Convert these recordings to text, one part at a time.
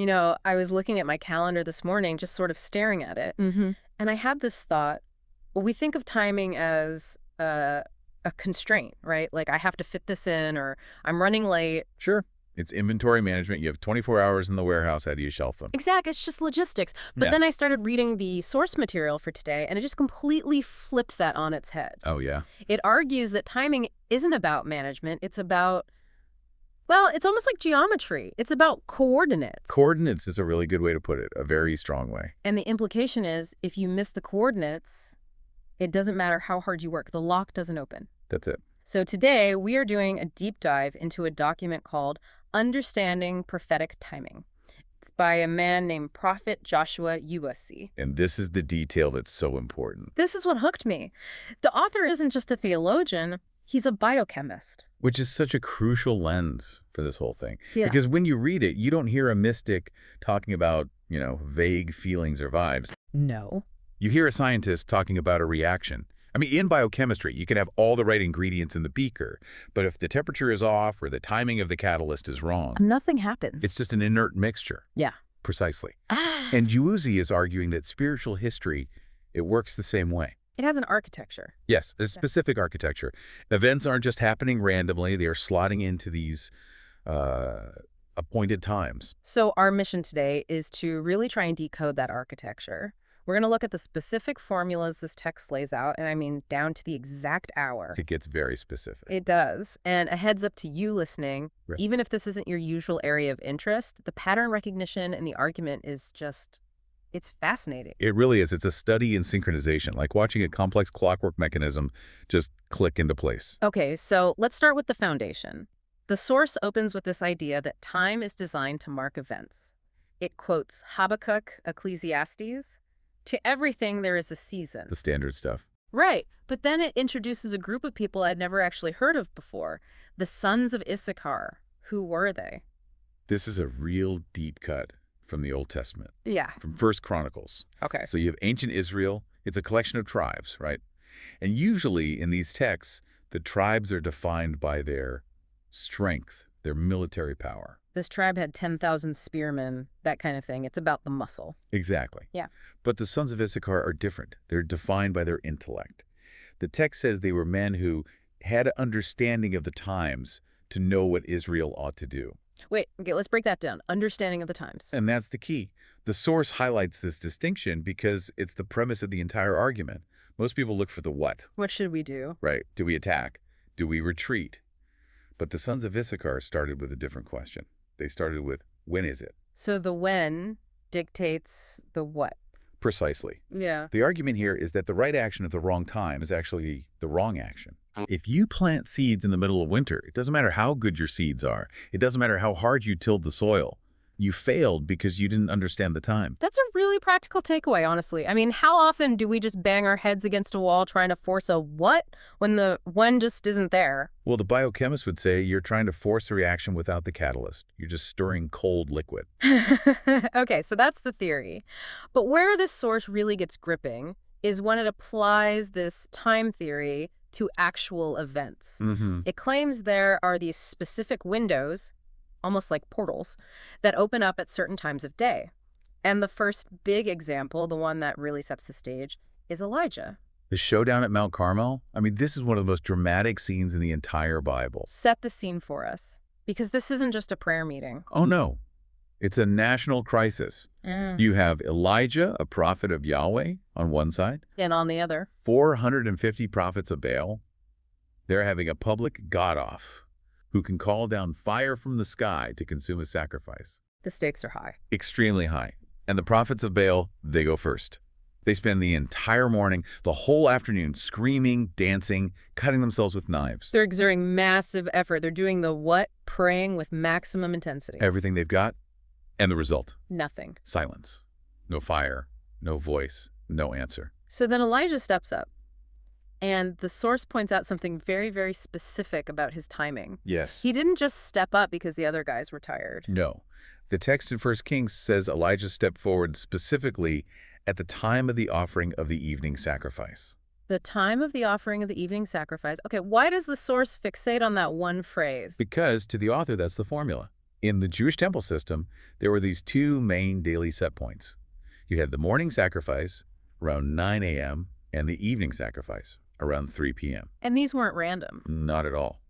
I was looking at my calendar this morning, just sort of staring at it, Mm-hmm. and I had this thought. Well, we think of timing as a constraint, right? Like I have to fit this in, or I'm running late. Sure. It's inventory management. You have 24 hours in the warehouse. How do you shelf them? Exactly, it's just logistics. But Yeah. then I started reading the source material for today, and it just completely flipped that on its head. Oh, yeah. It argues that timing isn't about management. It's about, well, it's almost like geometry. It's about coordinates. Coordinates is a really good way to put it, a very strong way. And the implication is if you miss the coordinates, it doesn't matter how hard you work. The lock doesn't open. That's it. So today we are doing a deep dive into a document called Understanding Prophetic Timing. It's by a man named Prophet Joshua USC. And this is the detail that's so important, This is what hooked me. The author isn't just a theologian, he's a biochemist. which is such a crucial lens for this whole thing. Yeah. Because when you read it, you don't hear a mystic talking about, vague feelings or vibes. No. You hear a scientist talking about a reaction. I mean, in biochemistry, you can have all the right ingredients in the beaker, but if the temperature is off or the timing of the catalyst is wrong, Nothing happens. it's just an inert mixture. Yeah. Precisely. Ah. And Uzi is arguing that spiritual history, it works the same way. It has an architecture. Yes, a specific architecture. Events aren't just happening randomly. They are slotting into these appointed times. So our mission today is to really try and decode that architecture. We're going to look at the specific formulas this text lays out, and I mean down to the exact hour. It gets very specific. It does. And a heads up to you listening, Right. even if this isn't your usual area of interest, the pattern recognition and the argument is just, it's fascinating. It really is. It's a study in synchronization, like watching a complex clockwork mechanism just click into place. Okay, so let's start with the foundation. The source opens with this idea that time is designed to mark events. It quotes Habakkuk, Ecclesiastes, to everything there is a season. The standard stuff. Right, but then it introduces a group of people I'd never actually heard of before, the sons of Issachar. Who were they? This is a real deep cut from the Old Testament, Yeah. from First Chronicles. Okay. So you have ancient Israel. It's a collection of tribes, right? And usually in these texts, the tribes are defined by their strength, their military power. This tribe had 10,000 spearmen, that kind of thing. It's about the muscle. Exactly. Yeah. But the sons of Issachar are different. They're defined by their intellect. The text says they were men who had an understanding of the times to know what Israel ought to do. Wait, okay, let's break that down. Understanding of the times. And that's the key. The source highlights this distinction because it's the premise of the entire argument. Most people look for the what, What should we do? right? Do we attack? Do we retreat? But the sons of Issachar started with a different question. They started with, when is it? So the when dictates the what. Precisely. Yeah. The argument here is that the right action at the wrong time is actually the wrong action. If you plant seeds in the middle of winter, it doesn't matter how good your seeds are. It doesn't matter how hard you tilled the soil. You failed because you didn't understand the time. That's a really practical takeaway, honestly. I mean, how often do we just bang our heads against a wall trying to force a what when the when just isn't there? Well, the biochemist would say you're trying to force a reaction without the catalyst. You're just stirring cold liquid. Okay, so that's the theory. But where this source really gets gripping is when it applies this time theory to actual events. Mm-hmm. It claims there are these specific windows, almost like portals, that open up at certain times of day. And the first big example, the one that really sets the stage, is Elijah. The showdown at Mount Carmel, I mean, this is one of the most dramatic scenes in the entire Bible. Set the scene for us, because this isn't just a prayer meeting. Oh, no. It's a national crisis. You have Elijah, a prophet of Yahweh, on one side, And on the other, 450 prophets of Baal. They're having a public god-off who can call down fire from the sky to consume a sacrifice. the stakes are high. Extremely high. And the prophets of Baal, they go first. They spend the entire morning, the whole afternoon, screaming, dancing, cutting themselves with knives. They're exerting massive effort. They're doing the what? Praying with maximum intensity. Everything they've got, and the result, Nothing. silence. No fire, no voice, no answer. So then Elijah steps up. And the source points out something very, very specific about his timing. Yes. He didn't just step up because the other guys were tired. No. The text in 1 Kings says Elijah stepped forward specifically at the time of the offering of the evening sacrifice. The time of the offering of the evening sacrifice. Okay, why does the source fixate on that one phrase? Because to the author, that's the formula. In the Jewish temple system, there were these two main daily set points. You had the morning sacrifice around 9 a.m. and the evening sacrifice around 3 p.m. And these weren't random. Not at all.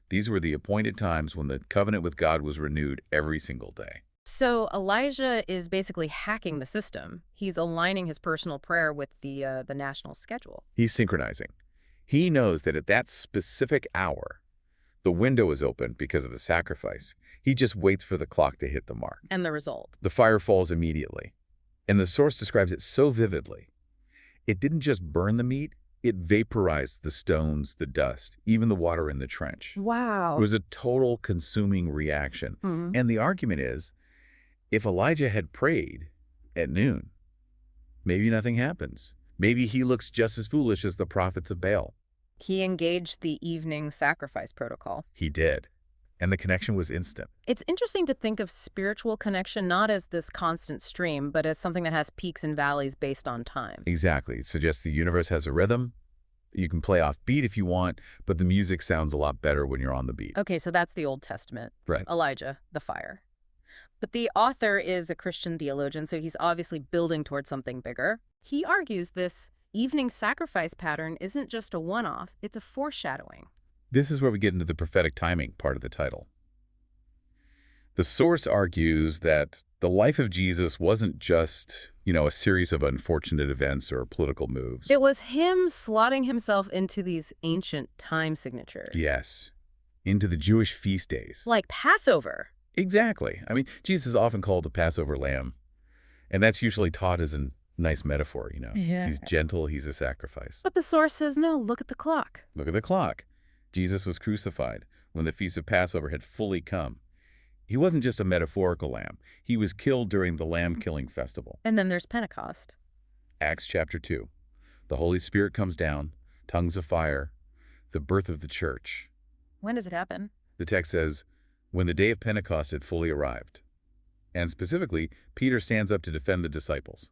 These were the appointed times when the covenant with God was renewed every single day. So Elijah is basically hacking the system. He's aligning his personal prayer with the national schedule. He's synchronizing. He knows that at that specific hour, the window is open because of the sacrifice. He just waits for the clock to hit the mark. And the result. The fire falls immediately. And the source describes it so vividly. It didn't just burn the meat, it vaporized the stones, the dust, even the water in the trench. Wow. It was a total consuming reaction. Mhm. And the argument is, if Elijah had prayed at noon, maybe nothing happens. Maybe he looks just as foolish as the prophets of Baal. He engaged the evening sacrifice protocol. He did. And the connection was instant. It's interesting to think of spiritual connection not as this constant stream, but as something that has peaks and valleys based on time. Exactly. It suggests the universe has a rhythm. You can play off beat if you want, but the music sounds a lot better when you're on the beat. Okay, so that's the Old Testament. Right. Elijah, the fire. But the author is a Christian theologian, so he's obviously building towards something bigger. He argues this evening sacrifice pattern isn't just a one-off, it's a foreshadowing. This is where we get into the prophetic timing part of the title. The source argues that the life of Jesus wasn't just, a series of unfortunate events or political moves. It was him slotting himself into these ancient time signatures. Yes, into the Jewish feast days. Like Passover. Exactly. I mean, Jesus is often called a Passover lamb, and that's usually taught as a nice metaphor, Yeah. He's gentle, he's a sacrifice. But the source says, no, look at the clock. Look at the clock. Jesus was crucified when the Feast of Passover had fully come. He wasn't just a metaphorical lamb. He was killed during the lamb-killing festival. And then there's Pentecost. Acts chapter 2. The Holy Spirit comes down, tongues of fire, the birth of the church. When does it happen? The text says, when the day of Pentecost had fully arrived. And specifically, Peter stands up to defend the disciples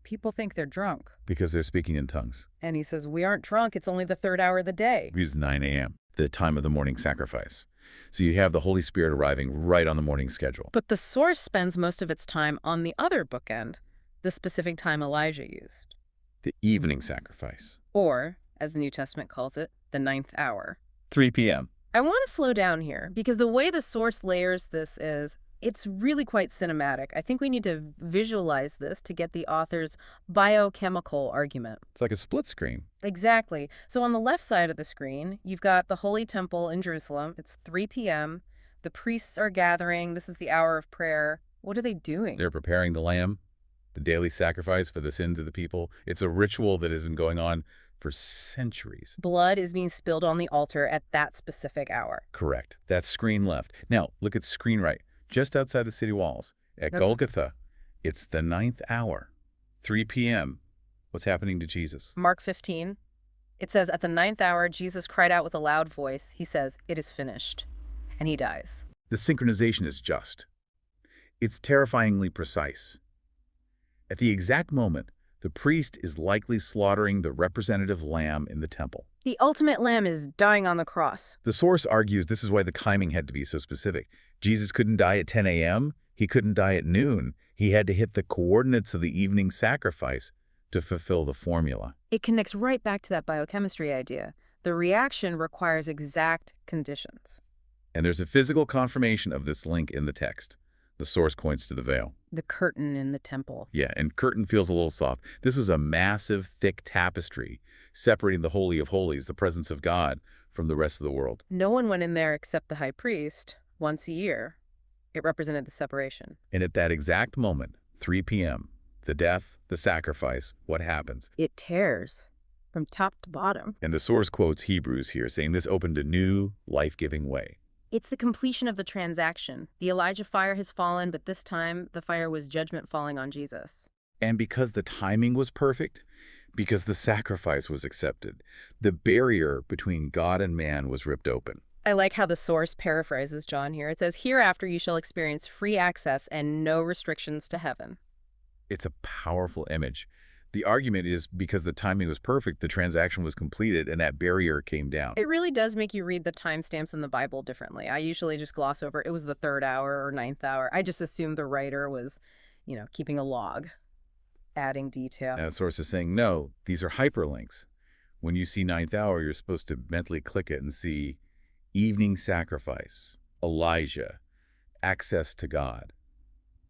People think they're drunk. because they're speaking in tongues. And he says, we aren't drunk, it's only the third hour of the day. It was 9 a.m., the time of the morning sacrifice. So you have the Holy Spirit arriving right on the morning schedule. But the source spends most of its time on the other bookend, the specific time Elijah used. The evening sacrifice. Or, as the New Testament calls it, the 9th hour. 3 p.m. I want to slow down here because the way the source layers this it's really quite cinematic. I think we need to visualize this to get the author's biochemical argument. It's like a split screen. Exactly. So on the left side of the screen, you've got the Holy Temple in Jerusalem. It's 3 p.m. The priests are gathering. This is the hour of prayer. What are they doing? They're preparing the lamb, the daily sacrifice for the sins of the people. It's a ritual that has been going on for centuries. Blood is being spilled on the altar at that specific hour. Correct. That's screen left. Now, look at screen right. Just outside the city walls, at Okay. Golgotha, it's the 9th hour, 3 p.m. What's happening to Jesus? Mark 15, it says, at the 9th hour, Jesus cried out with a loud voice. He says, it is finished. And he dies. The synchronization is just. It's terrifyingly precise. At the exact moment, the priest is likely slaughtering the representative lamb in the temple. The ultimate lamb is dying on the cross. The source argues this is why the timing had to be so specific. Jesus couldn't die at 10 a.m. He couldn't die at noon. He had to hit the coordinates of the evening sacrifice to fulfill the formula. It connects right back to that biochemistry idea. The reaction requires exact conditions. And there's a physical confirmation of this link in the text. The source points to the veil. The curtain in the temple. Yeah, and curtain feels a little soft. This is a massive, thick tapestry separating the Holy of Holies, the presence of God, from the rest of the world. No one went in there except the high priest once a year. It represented the separation. And at that exact moment, 3 p.m., the death, the sacrifice, what happens? It tears from top to bottom. And the source quotes Hebrews here, saying this opened a new, life-giving way. It's the completion of the transaction. The Elijah fire has fallen, but this time the fire was judgment falling on Jesus. And because the timing was perfect, because the sacrifice was accepted, the barrier between God and man was ripped open. I like how the source paraphrases John here. It says, hereafter you shall experience free access and no restrictions to heaven. It's a powerful image. The argument is because the timing was perfect, the transaction was completed, and that barrier came down. It really does make you read the timestamps in the Bible differently. I usually just gloss over it was the third hour or ninth hour. I just assumed the writer was, keeping a log, adding detail. And the source is saying, no, these are hyperlinks. When you see ninth hour, you're supposed to mentally click it and see evening sacrifice, Elijah, access to God.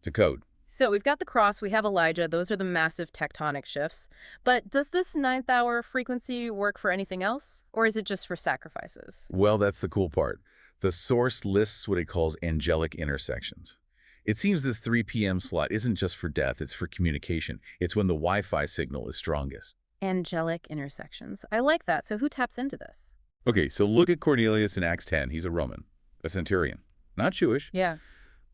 To code. So we've got the cross, we have Elijah. Those are the massive tectonic shifts. But does this ninth hour frequency work for anything else? Or is it just for sacrifices? Well, that's the cool part. The source lists what it calls angelic intersections. It seems this 3 p.m. slot isn't just for death, it's for communication. It's when the Wi-Fi signal is strongest. Angelic intersections. I like that. So who taps into this? Okay, so look at Cornelius in Acts 10. He's a Roman, a centurion. Not Jewish, Yeah.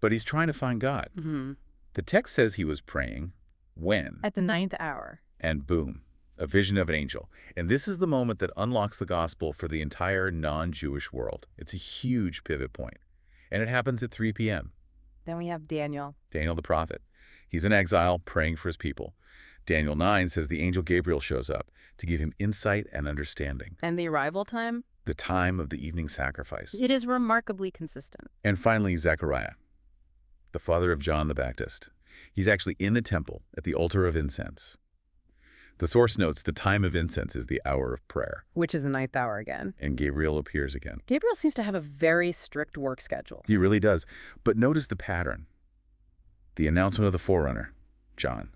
but he's trying to find God. Mm-hmm. The text says he was praying when, At the ninth hour. and boom, a vision of an angel. And this is the moment that unlocks the gospel for the entire non-Jewish world. It's a huge pivot point. And it happens at 3 p.m. Then we have Daniel. Daniel the prophet. He's in exile praying for his people. Daniel 9 says the angel Gabriel shows up to give him insight and understanding. And the arrival time? The time of the evening sacrifice. It is remarkably consistent. And finally, Zechariah, the father of John the Baptist. He's actually in the temple at the altar of incense. The source notes the time of incense is the hour of prayer. Which is the ninth hour again. And Gabriel appears again. Gabriel seems to have a very strict work schedule. He really does. But notice the pattern. The announcement of the forerunner, John.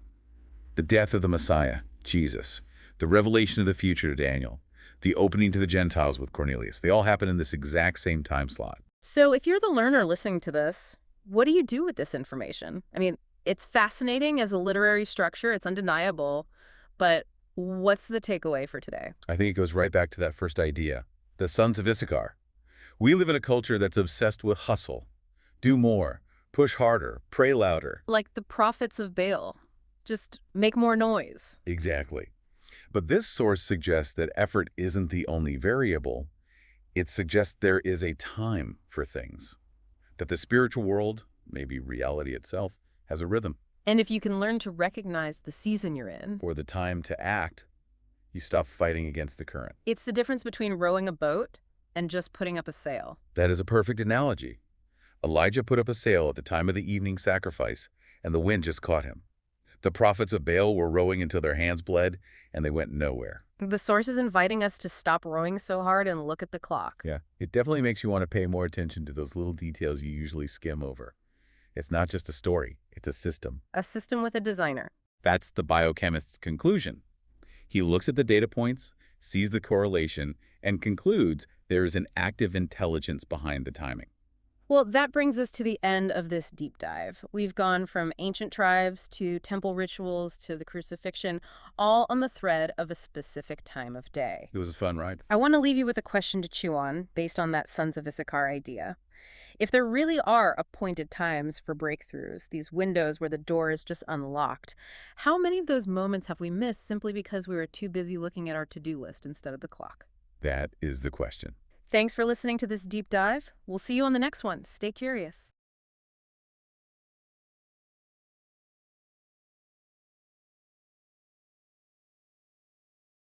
The death of the Messiah, Jesus. The revelation of the future to Daniel. The opening to the Gentiles with Cornelius. They all happen in this exact same time slot. So if you're the learner listening to this, what do you do with this information? I mean, it's fascinating as a literary structure. It's undeniable. But what's the takeaway for today? I think it goes right back to that first idea. The sons of Issachar. We live in a culture that's obsessed with hustle. Do more. Push harder. Pray louder. Like the prophets of Baal. Just make more noise. Exactly. But this source suggests that effort isn't the only variable. It suggests there is a time for things. That the spiritual world, maybe reality itself, has a rhythm. And if you can learn to recognize the season you're in, Or the time to act, you stop fighting against the current. it's the difference between rowing a boat and just putting up a sail. That is a perfect analogy. Elijah put up a sail at the time of the evening sacrifice, and the wind just caught him. The prophets of Baal were rowing until their hands bled, and they went nowhere. The source is inviting us to stop rowing so hard and look at the clock. Yeah, it definitely makes you want to pay more attention to those little details you usually skim over. It's not just a story, it's a system. A system with a designer. That's the biochemist's conclusion. He looks at the data points, sees the correlation, and concludes there is an active intelligence behind the timing. Well, that brings us to the end of this deep dive. We've gone from ancient tribes to temple rituals to the crucifixion, all on the thread of a specific time of day. It was a fun ride. I want to leave you with a question to chew on based on that Sons of Issachar idea. If there really are appointed times for breakthroughs, these windows where the door is just unlocked, how many of those moments have we missed simply because we were too busy looking at our to-do list instead of the clock? That is the question. Thanks for listening to this deep dive. We'll see you on the next one. Stay curious.